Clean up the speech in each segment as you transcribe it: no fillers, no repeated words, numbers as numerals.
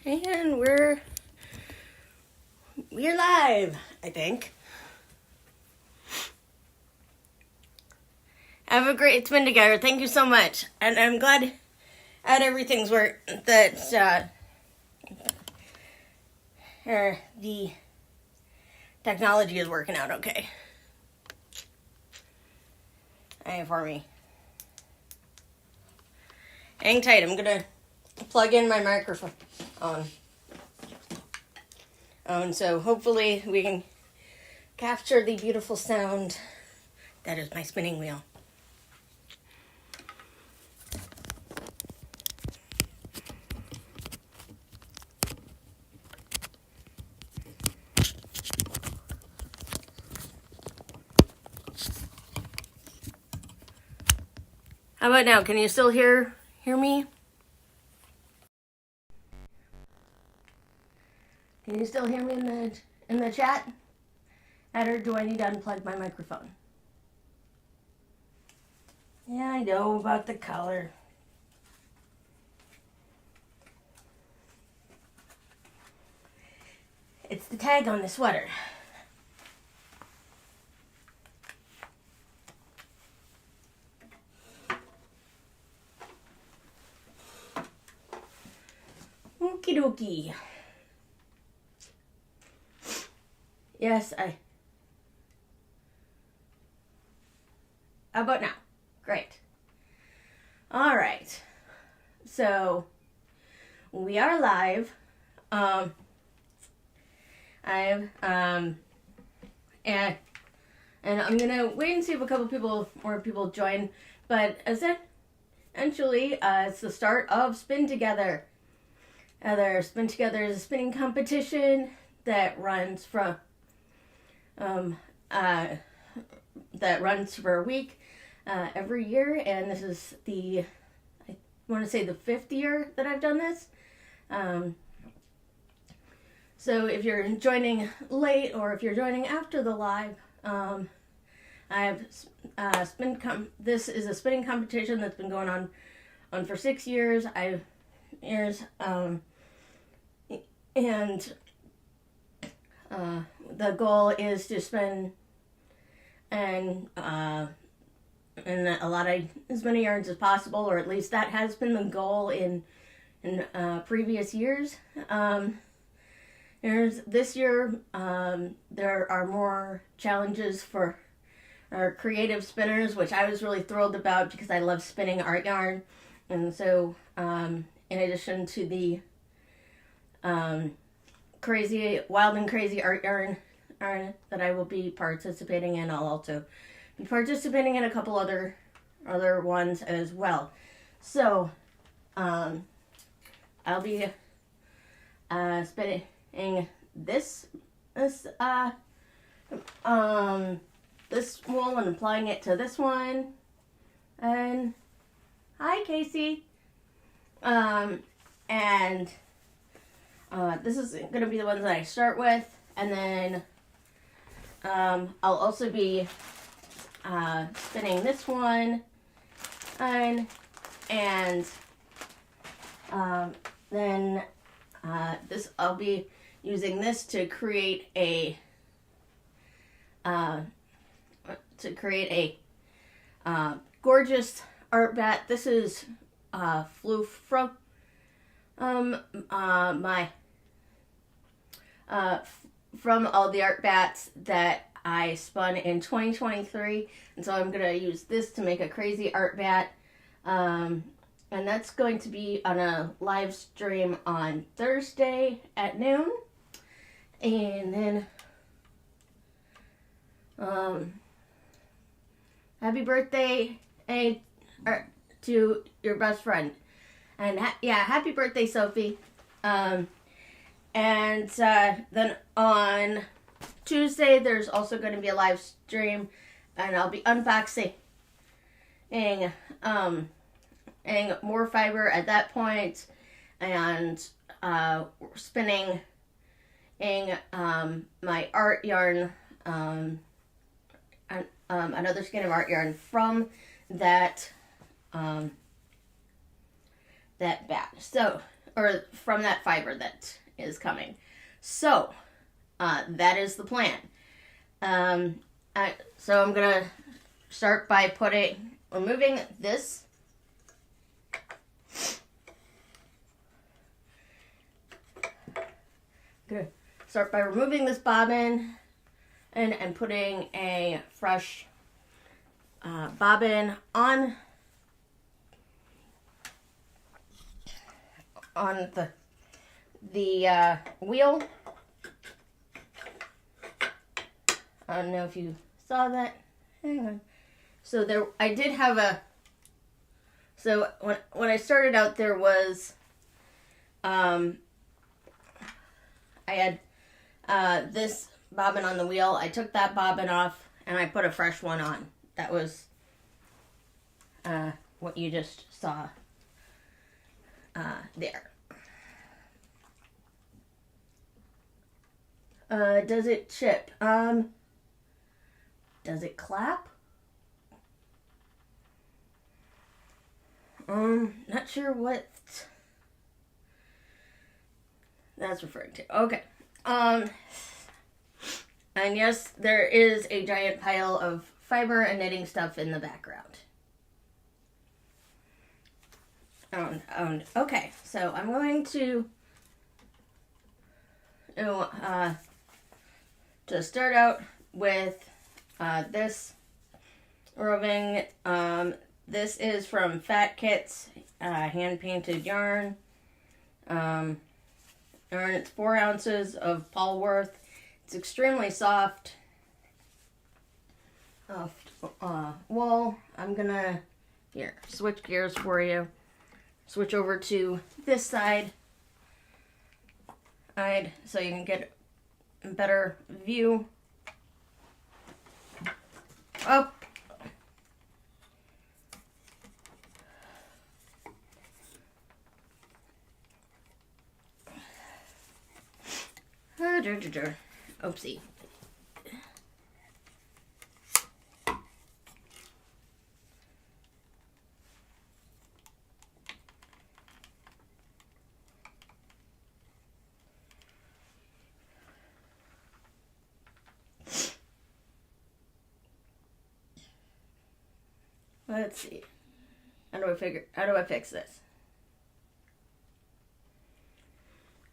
And we're live, I think. Have a great spin together. Thank you so much. And I'm glad that everything's worked, that the technology is working out okay. For me. Hang tight. I'm going to plug in my microphone on. So hopefully we can capture the beautiful sound that is my spinning wheel. How about now? Can you still hear me? Can you still hear me in the chat? Or do I need to unplug my microphone? Yeah, I know about the color. It's the tag on the sweater. Okie dokie. Yes, How about now? Great. All right. So, we are live. And I'm gonna wait and see if a couple more people join. But essentially, it's the start of Spin Together. Spin Together is a spinning competition that runs for a week every year, and this is I want to say the 5th year that I've done this. So if you're joining late or if you're joining after the live, I have this is a spinning competition that's been going on for 6 years. And the goal is to spin and as many yards as possible, or at least that has been the goal in previous years. This year, there are more challenges for our creative spinners, which I was really thrilled about because I love spinning art yarn. And so, in addition to the wild and crazy art yarn that I will be participating in, I'll also be participating in a couple other ones as well. So, I'll be spinning this wool and applying it to this one. And hi, Casey. And this is going to be the ones that I start with, and then I'll also be spinning this one, and then I'll be using this to create a gorgeous art bat. This is flew from from all the art bats that I spun in 2023, and so I'm going to use this to make a crazy art bat, and that's going to be on a live stream on Thursday at noon. And then happy birthday to your best friend, and happy birthday, Sophie. And then on Tuesday, there's also going to be a live stream, and I'll be unboxing more fiber at that point, and spinning my art yarn, another skein of art yarn from that bat. So or from that fiber that is coming. So that is the plan. So I'm gonna start by removing this. Good. Start by removing this bobbin and putting a fresh bobbin on the wheel. I don't know if you saw that. Hang on. So there, I did have a. So when I started out, there was, I had this bobbin on the wheel. I took that bobbin off and I put a fresh one on. That was what you just saw there. Does it chip? Does it clap? Not sure what that's referring to. Okay. And yes, there is a giant pile of fiber and knitting stuff in the background. Okay, so I'm going to start out with this roving. This is from Fat Kits, hand-painted yarn. And it's 4 ounces of Polworth. It's extremely soft wool. I'm gonna switch gears for you. Switch over to this side, so you can get a better view. Oh. Oopsie. Let's see. How do I fix this?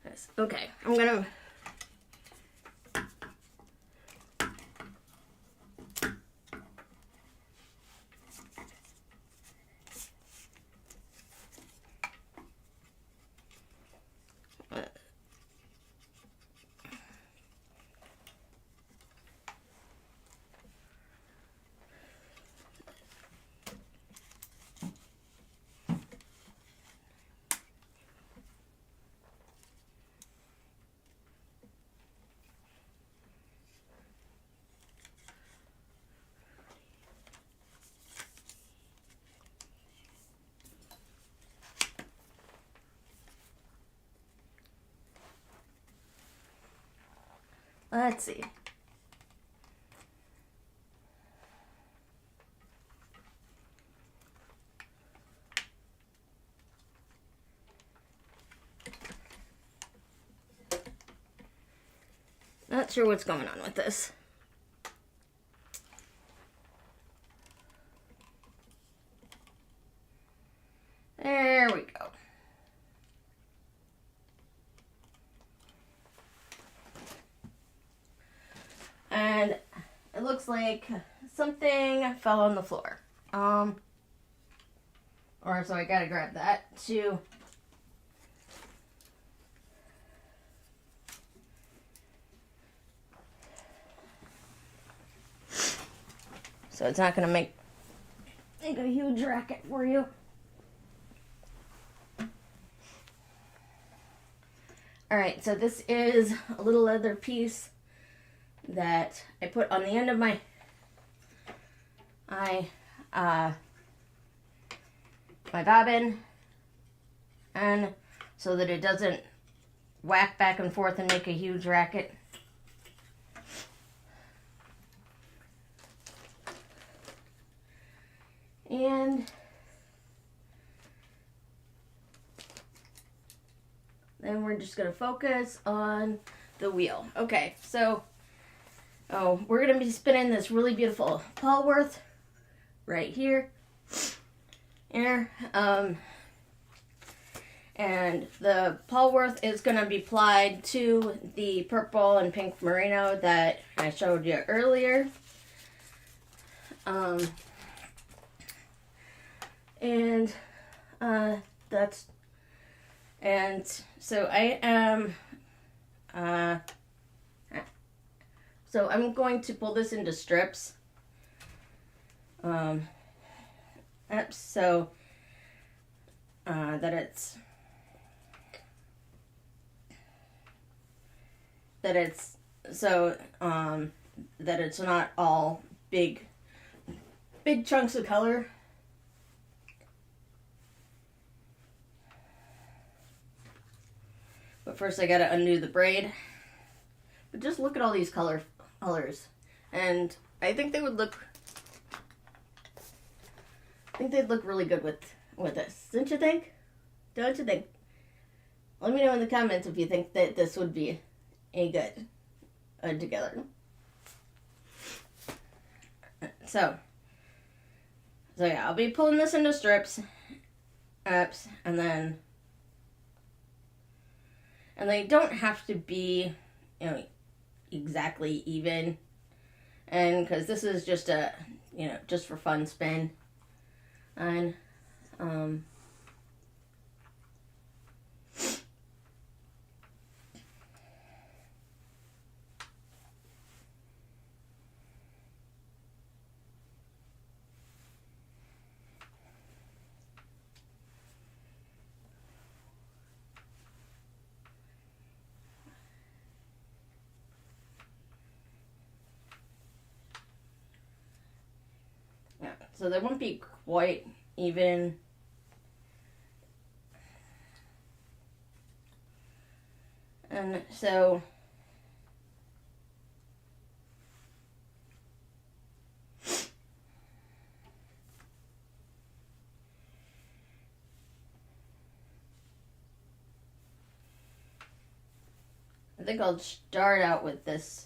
Yes. Okay. I'm gonna let's see. Not sure what's going on with this. There we go. And it looks like something fell on the floor. Or so I gotta grab that too. So it's not gonna make a huge racket for you. Alright, so this is a little leather piece that I put on the end of my bobbin, and so that it doesn't whack back and forth and make a huge racket. And Then we're just gonna focus on the wheel. Okay, so we're gonna be spinning this really beautiful Polworth right here. And the Polworth is gonna be applied to the purple and pink merino that I showed you earlier. So I am, so I'm going to pull this into strips. So that it's not all big chunks of color. But first I gotta undo the braid. But just look at all these colors. And I think they would look they'd look really good with this. Don't you think? Don't you think? Let me know in the comments if you think that this would be a good together. So yeah, I'll be pulling this into strips, and they don't have to be, exactly even, and because this is just a, just for fun spin, and so they won't be quite even. And so I think I'll start out with this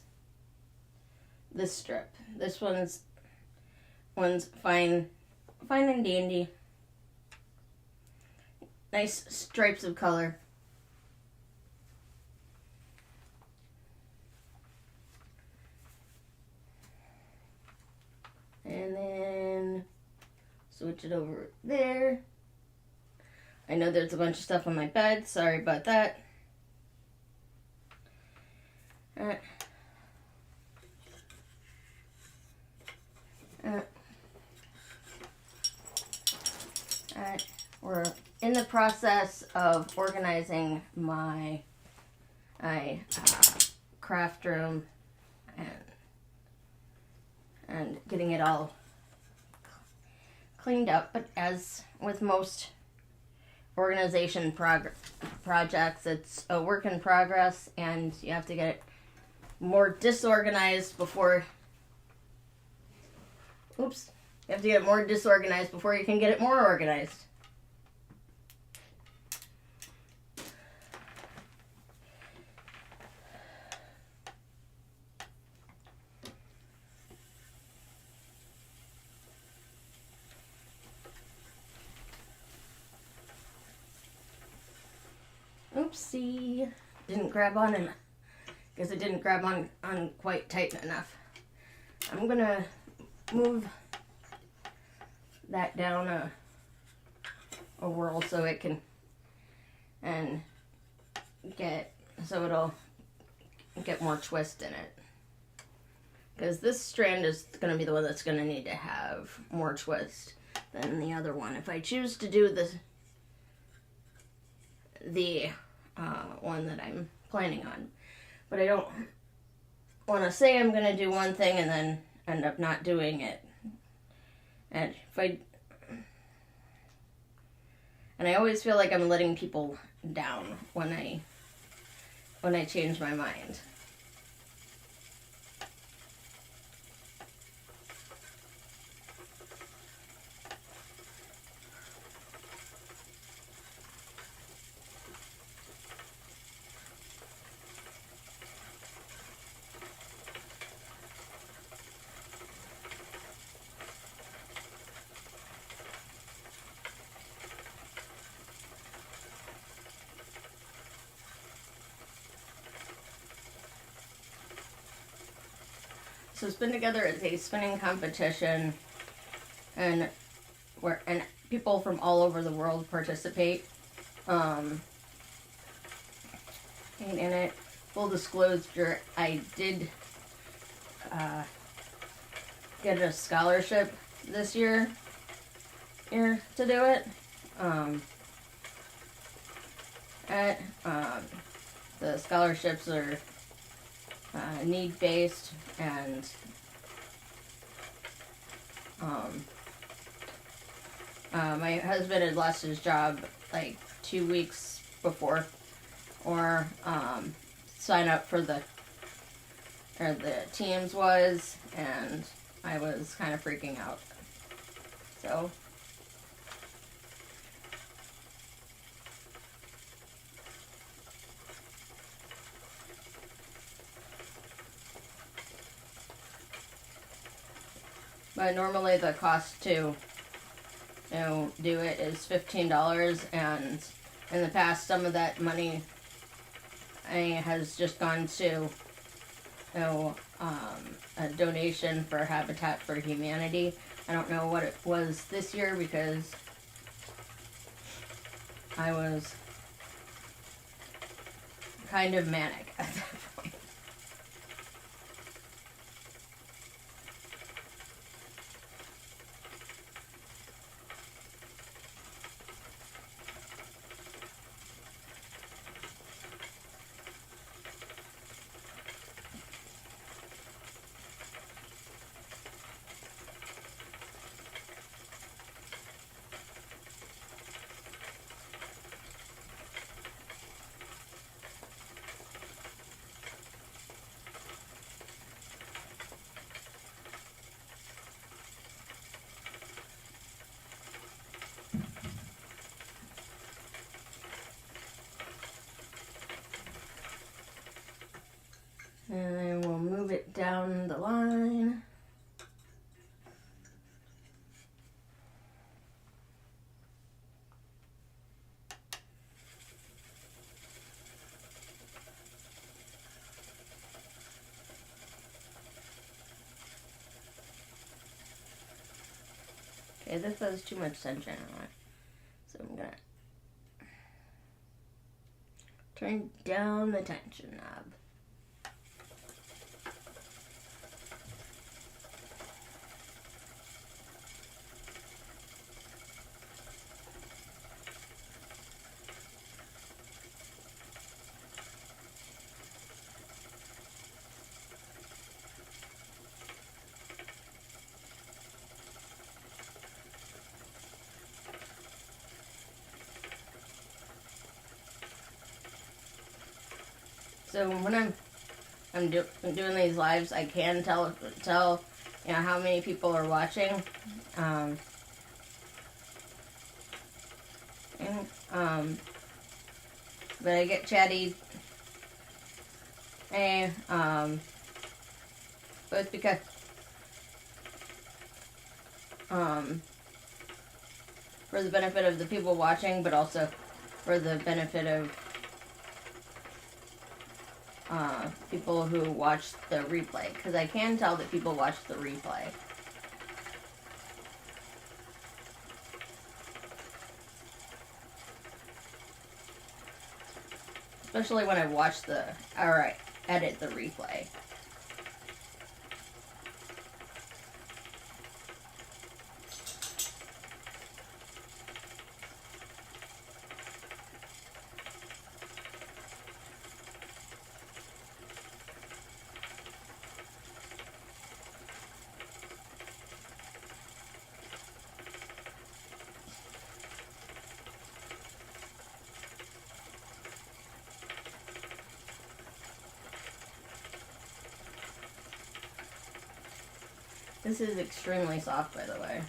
strip. This one's fine and dandy. Nice stripes of color. And then switch it over there. I know there's a bunch of stuff on my bed. Sorry about that. We're in the process of organizing my craft room and getting it all cleaned up. But as with most organization projects, it's a work in progress, and you have to get it more disorganized before. You have to get it more disorganized before you can get it more organized. Oopsie. Didn't grab on enough. Guess it didn't grab on quite tight enough. I'm gonna move that down a whirl so it can it'll get more twist in it. Because this strand is gonna be the one that's gonna need to have more twist than the other one. If I choose to do the one that I'm planning on. But I don't want to say I'm going to do one thing and then end up not doing it. And I always feel like I'm letting people down when I change my mind. So Spin Together is a spinning competition, and people from all over the world participate. And in it, full disclosure, I did get a scholarship this year to do it. The scholarships are need-based, and my husband had lost his job like 2 weeks before, or sign up for the teams was, and I was kind of freaking out. So but normally the cost to do it is $15, and in the past some of that money has just gone to a donation for Habitat for Humanity. I don't know what it was this year because I was kind of manic at that point. And then we'll move it down the line. Okay, this has too much tension on it, so I'm gonna turn down the tension knob. So when I'm doing these lives, I can tell how many people are watching. But I get chatty, and both because for the benefit of the people watching, but also for the benefit of people who watch the replay, because I can tell that people watch the replay. Especially when I watch I edit the replay. This is extremely soft, by the way.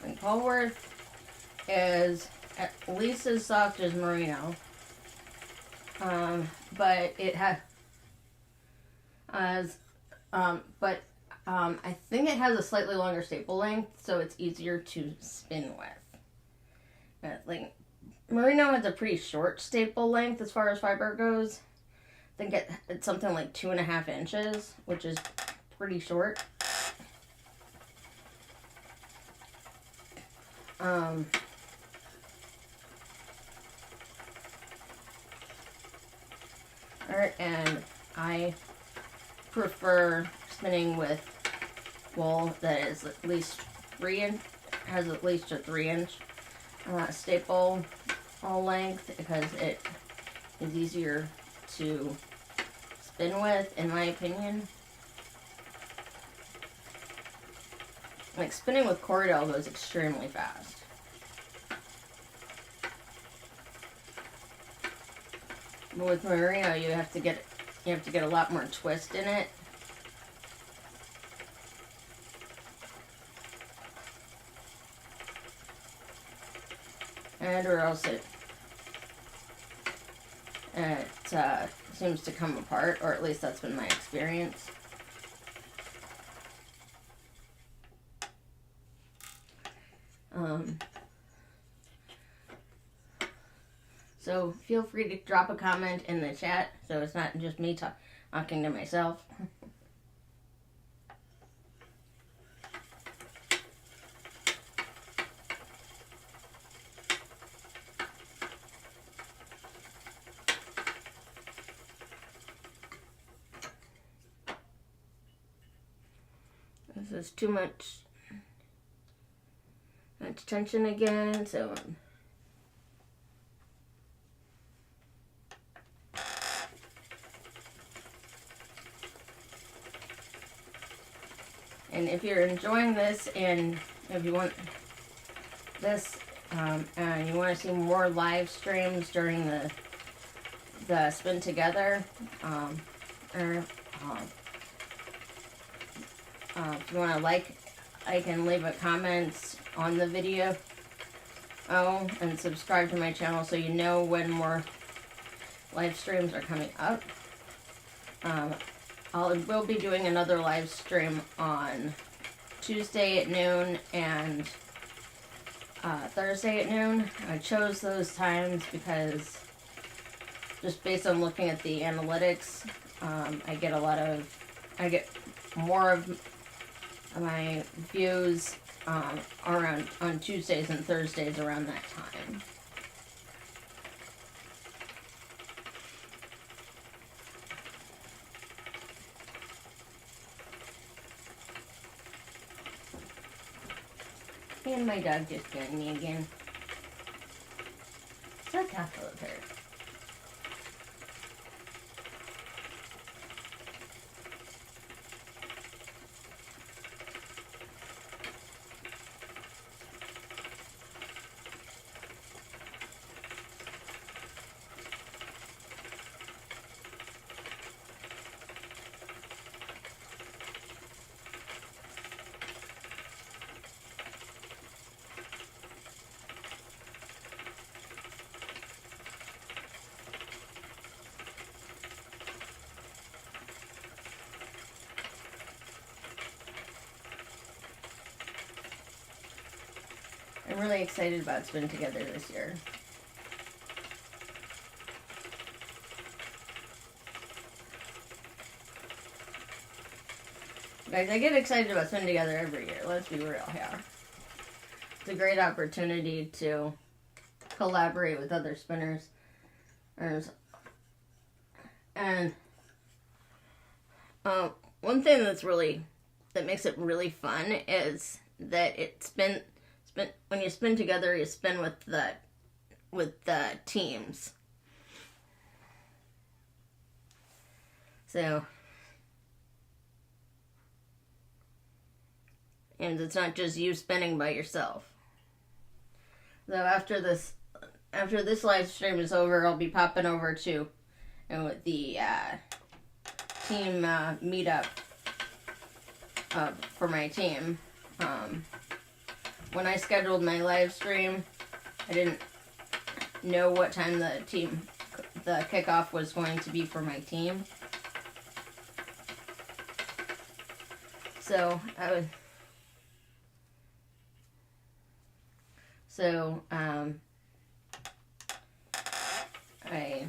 And Polworth is at least as soft as Merino, but it has, I think it has a slightly longer staple length, so it's easier to spin with. Merino has a pretty short staple length as far as fiber goes. I think it's something like 2.5 inches, which is pretty short. Alright, and I prefer spinning with wool that is at least 3 inch, has at least a 3-inch staple length, because it is easier to spin with, in my opinion. Like, spinning with Cordell goes extremely fast. But with Merino, you have to get a lot more twist in it. And or else it seems to come apart, or at least that's been my experience. So feel free to drop a comment in the chat, so it's not just me talking to myself. This is too much tension again, so and if you're enjoying this, and if you want this, and you want to see more live streams during the spin together, if you want to like and leave a comment on the video, and subscribe to my channel so you know when more live streams are coming up. We'll be doing another live stream on Tuesday at noon and Thursday at noon. I chose those times because, just based on looking at the analytics, I get more of my views on Tuesdays and Thursdays around that time. And my dog just got me again. So tough of her. I'm really excited about Spin Together this year. Guys, I get excited about Spin Together every year. Let's be real here. It's a great opportunity to collaborate with other spinners. And one thing that makes it really fun is that when you spin together, you spin with the teams. So, and it's not just you spinning by yourself. So after this live stream is over, I'll be popping over to the team meetup for my team. When I scheduled my live stream, I didn't know what time the kickoff was going to be for my team. So I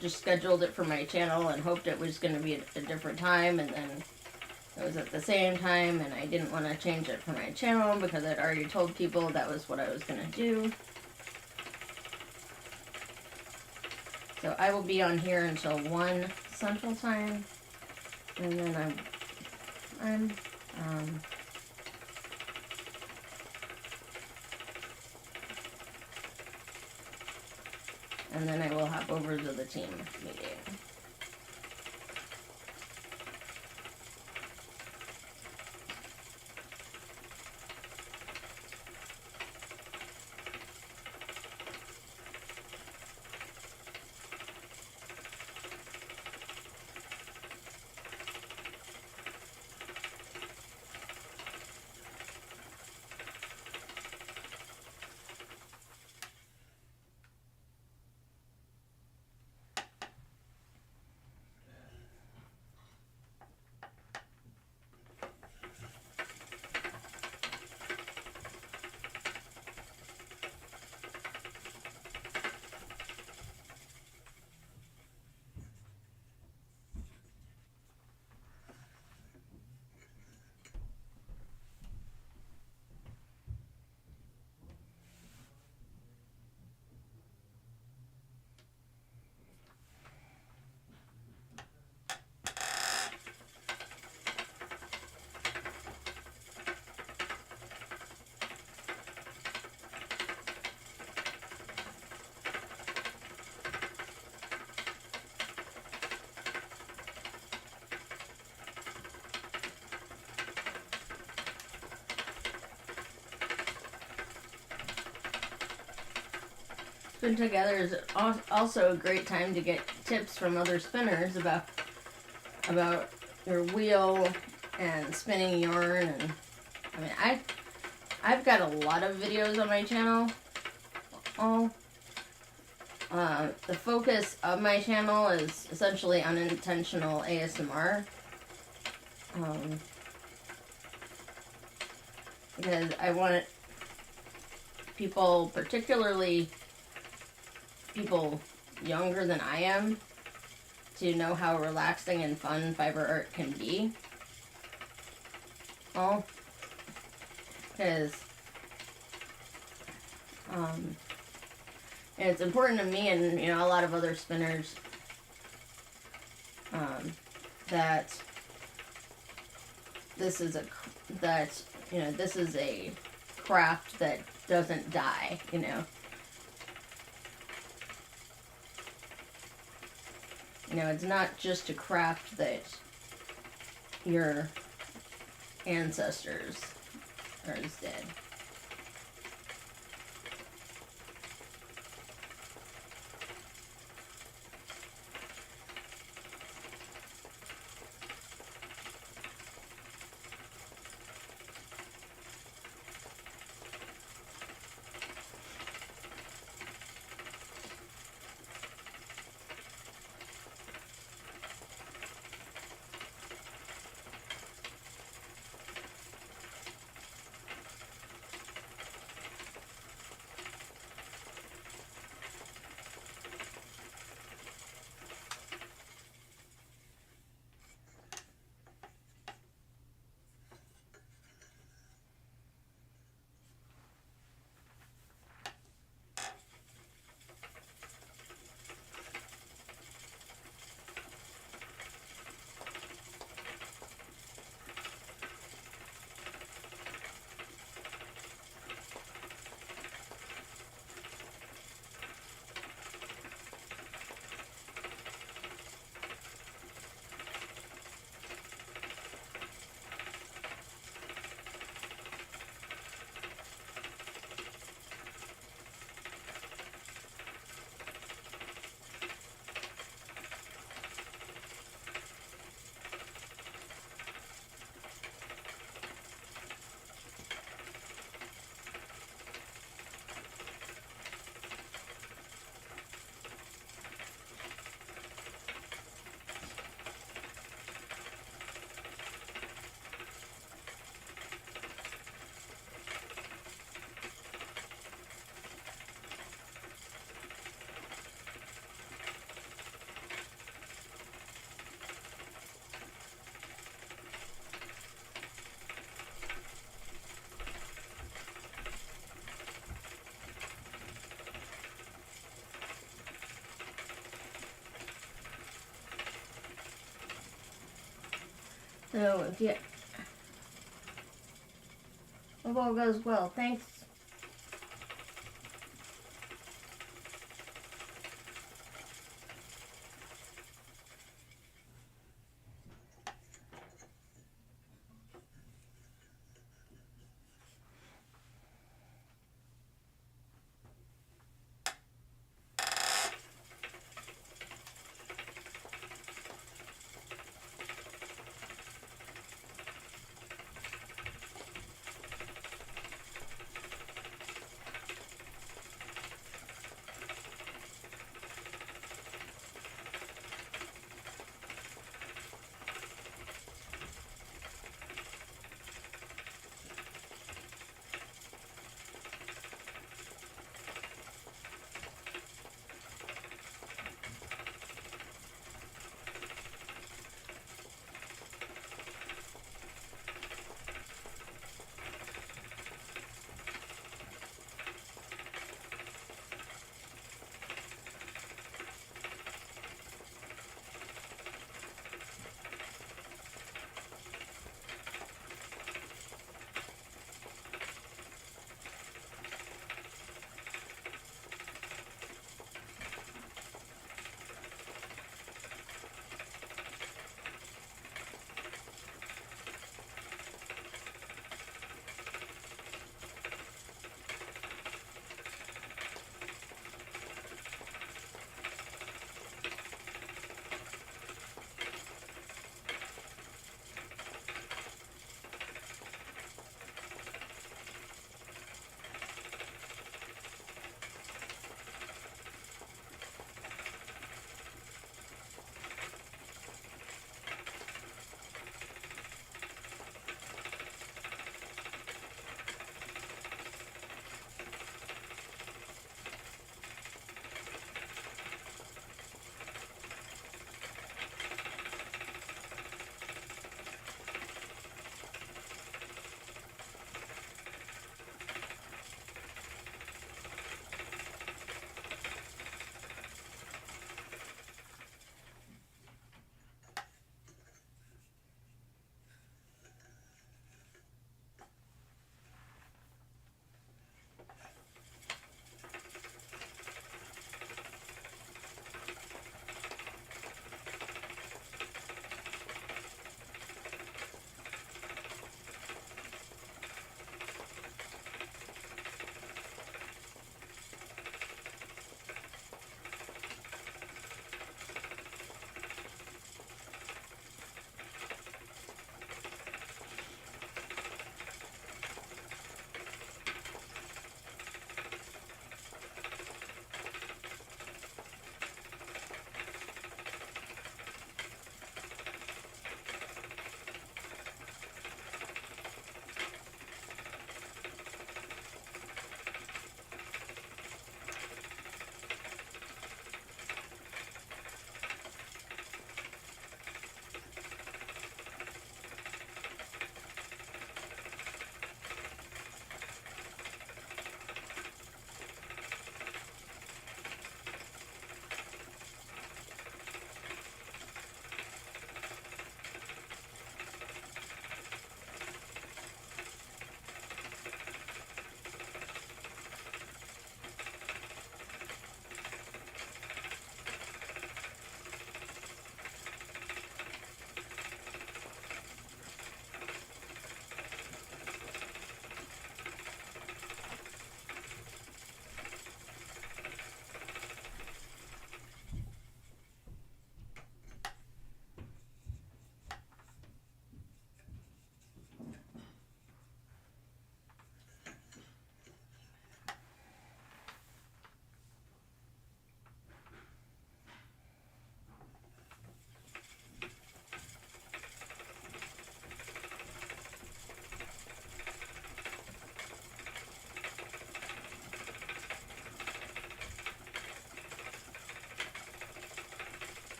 just scheduled it for my channel and hoped it was going to be at a different time, and then it was at the same time, and I didn't want to change it for my channel because I'd already told people that was what I was going to do. So I will be on here until 1 Central Time, and then and then I will hop over to the team meeting. Spin Together is also a great time to get tips from other spinners about your wheel and spinning yarn. And I mean, I've got a lot of videos on my channel. The focus of my channel is essentially unintentional ASMR. Because I want people, particularly people younger than I am, to know how relaxing and fun fiber art can be. Because and it's important to me and a lot of other spinners that this is a craft that doesn't die. It's not just a craft that your ancestors did. So if you hope all goes well. Thanks.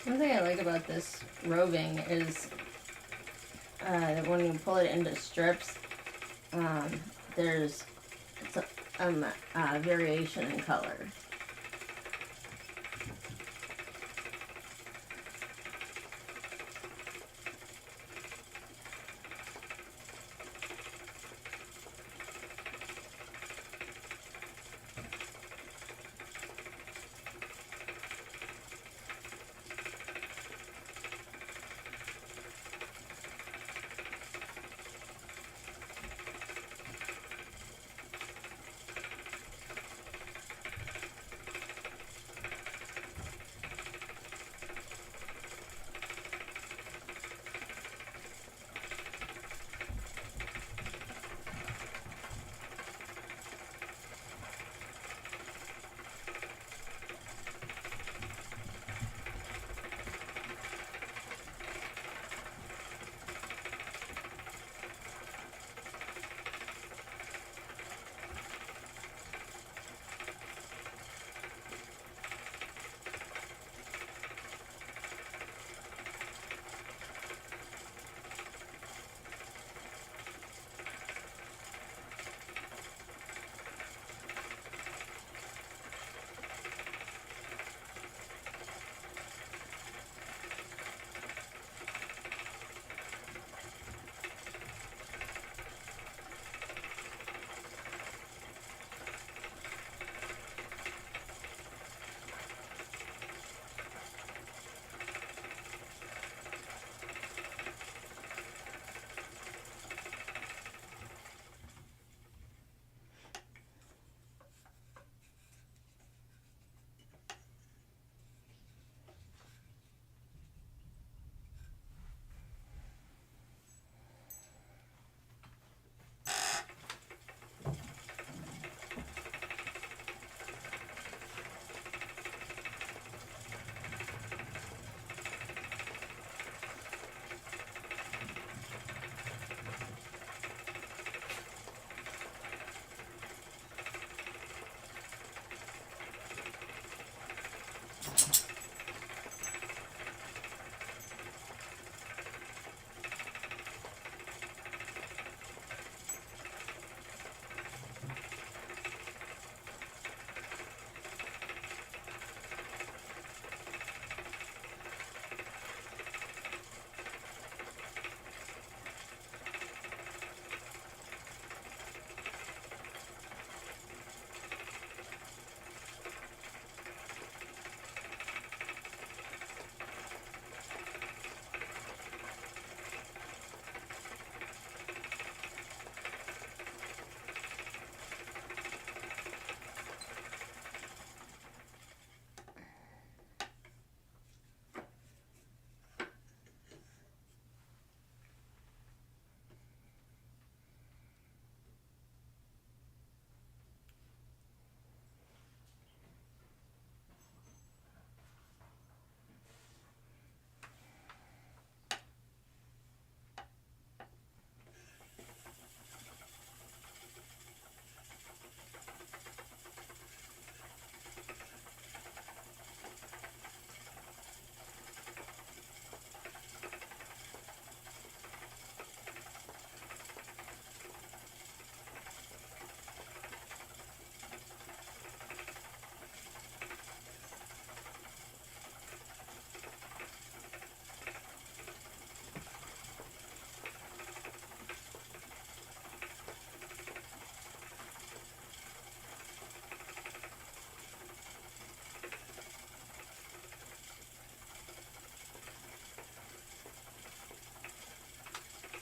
One thing I like about this roving is when you pull it into strips, there's variation in color.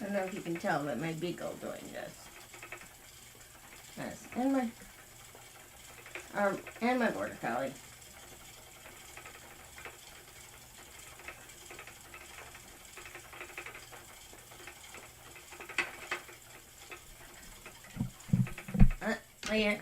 I don't know if you can tell, but my beagle doing this. Yes, and my border collie. Yeah.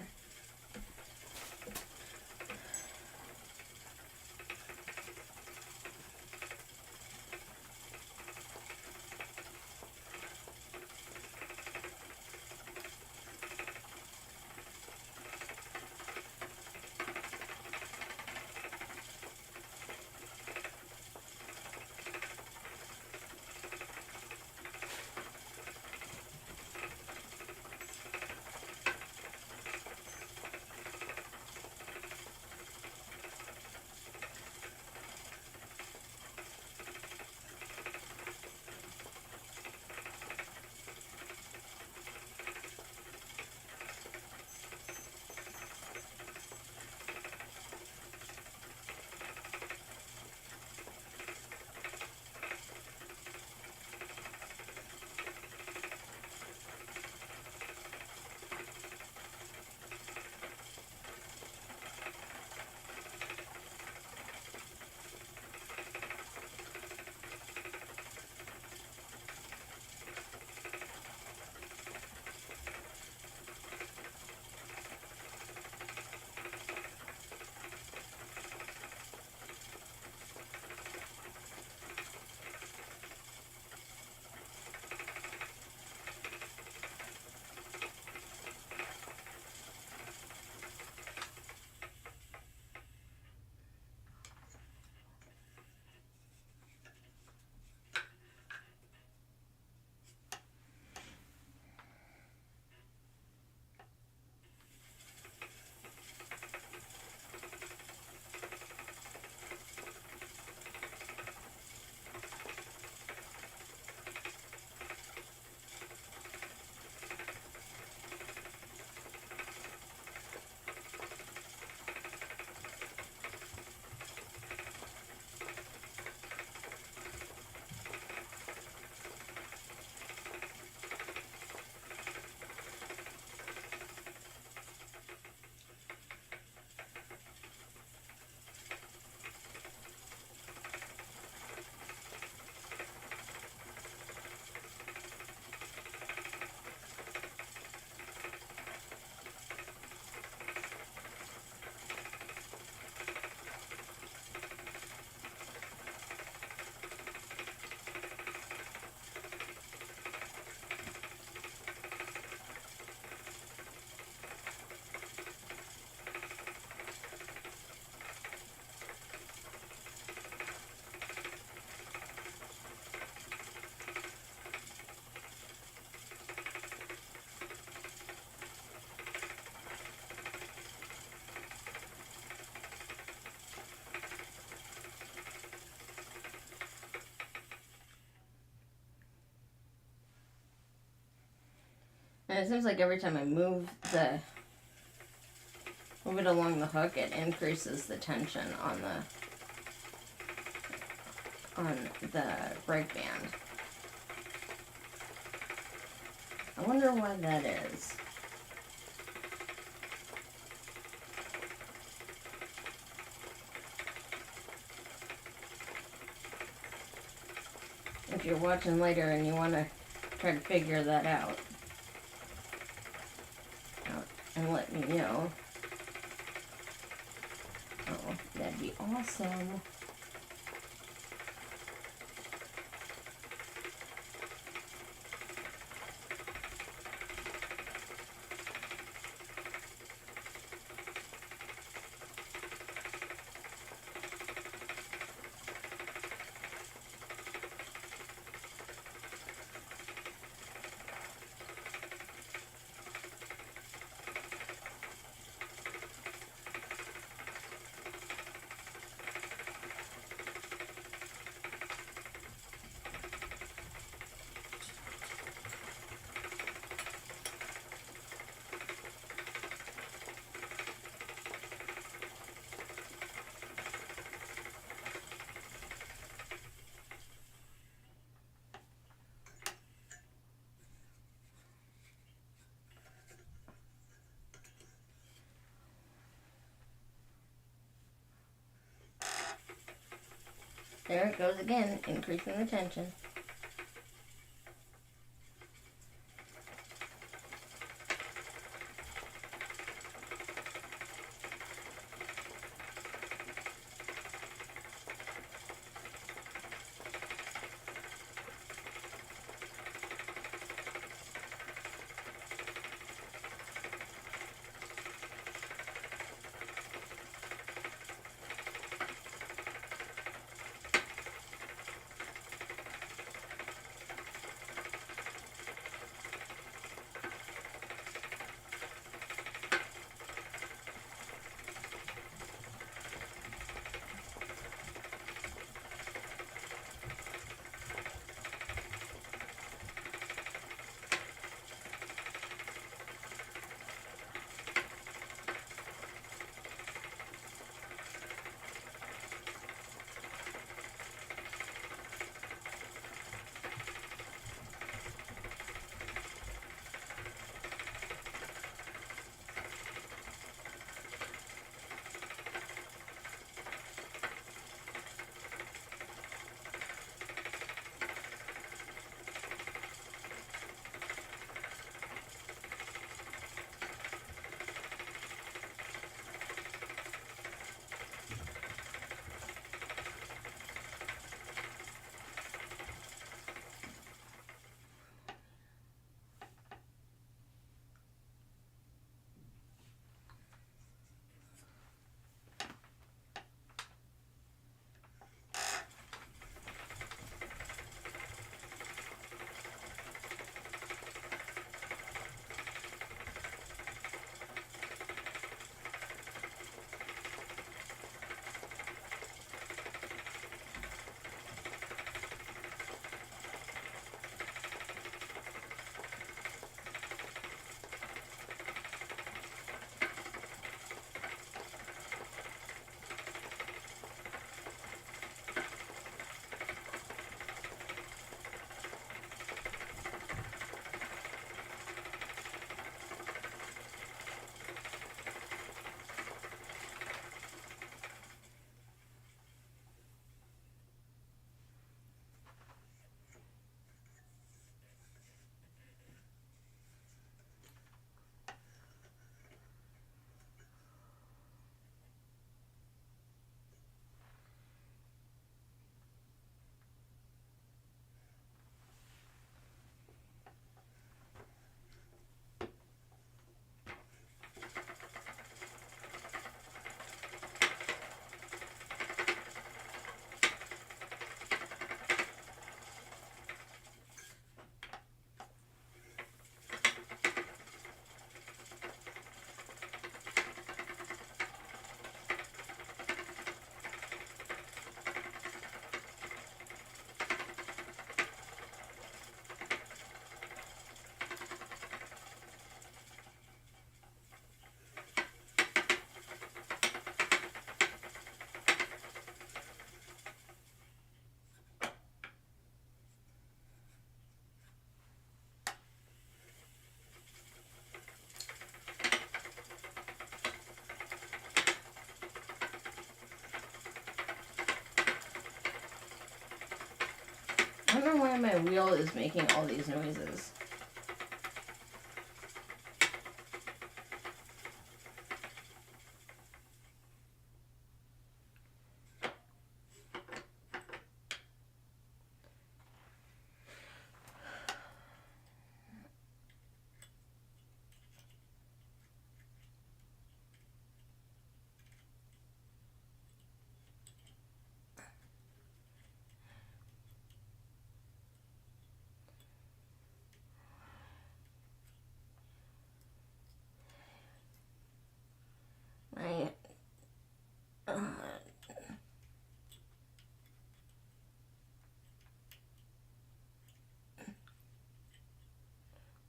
And it seems like every time I move it along the hook, it increases the tension on the brake band. I wonder why that is. If you're watching later and you want to try to figure that out and let me know. Oh, that'd be awesome. There it goes again, increasing the tension. know why my wheel is making all these noises. My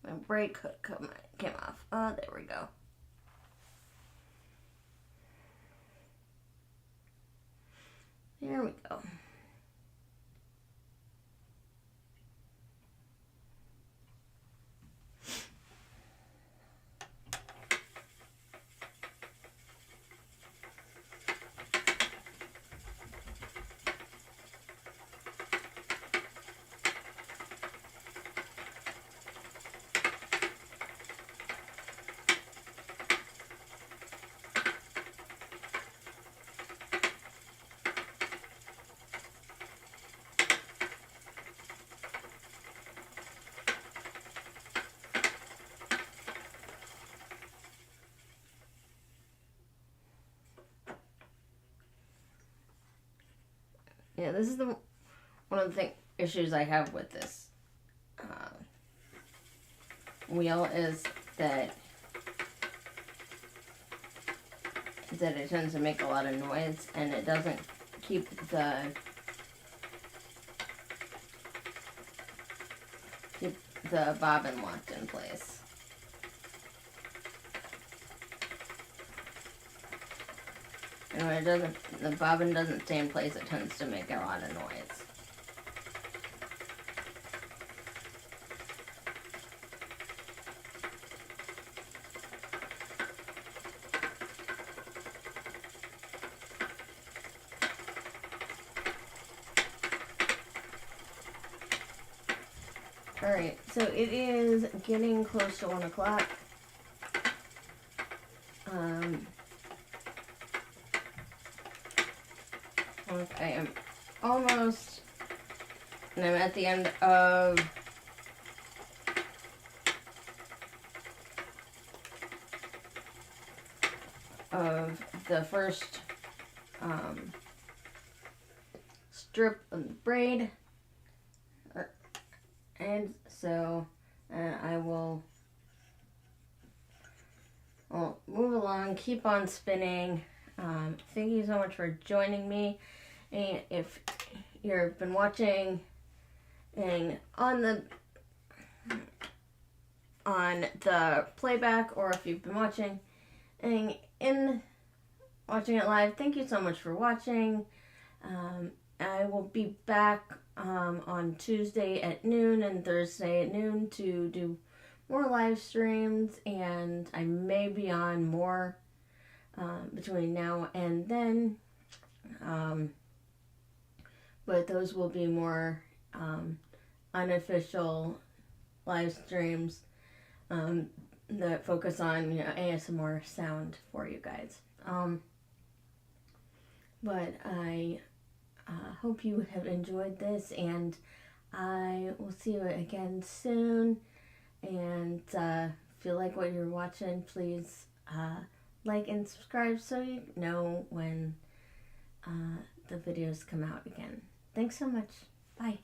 my brake hook came off. Oh, there we go. There we go. Yeah, this is one of the issues I have with this wheel is that it tends to make a lot of noise and it doesn't keep the bobbin locked in place. And when the bobbin doesn't stay in place, it tends to make a lot of noise. Alright, so it is getting close to 1 o'clock. I am almost, and I'm at the end of the first strip of braid, and so I will move along, keep on spinning. Thank you so much for joining me. And if you've been watching and on the playback, or if you've been watching and watching it live, thank you so much for watching. I will be back on Tuesday at noon and Thursday at noon to do more live streams, and I may be on more between now and then. But those will be more unofficial live streams that focus on, ASMR sound for you guys. But I hope you have enjoyed this, and I will see you again soon. And if you like what you're watching, please like and subscribe so you know when the videos come out again. Thanks so much. Bye.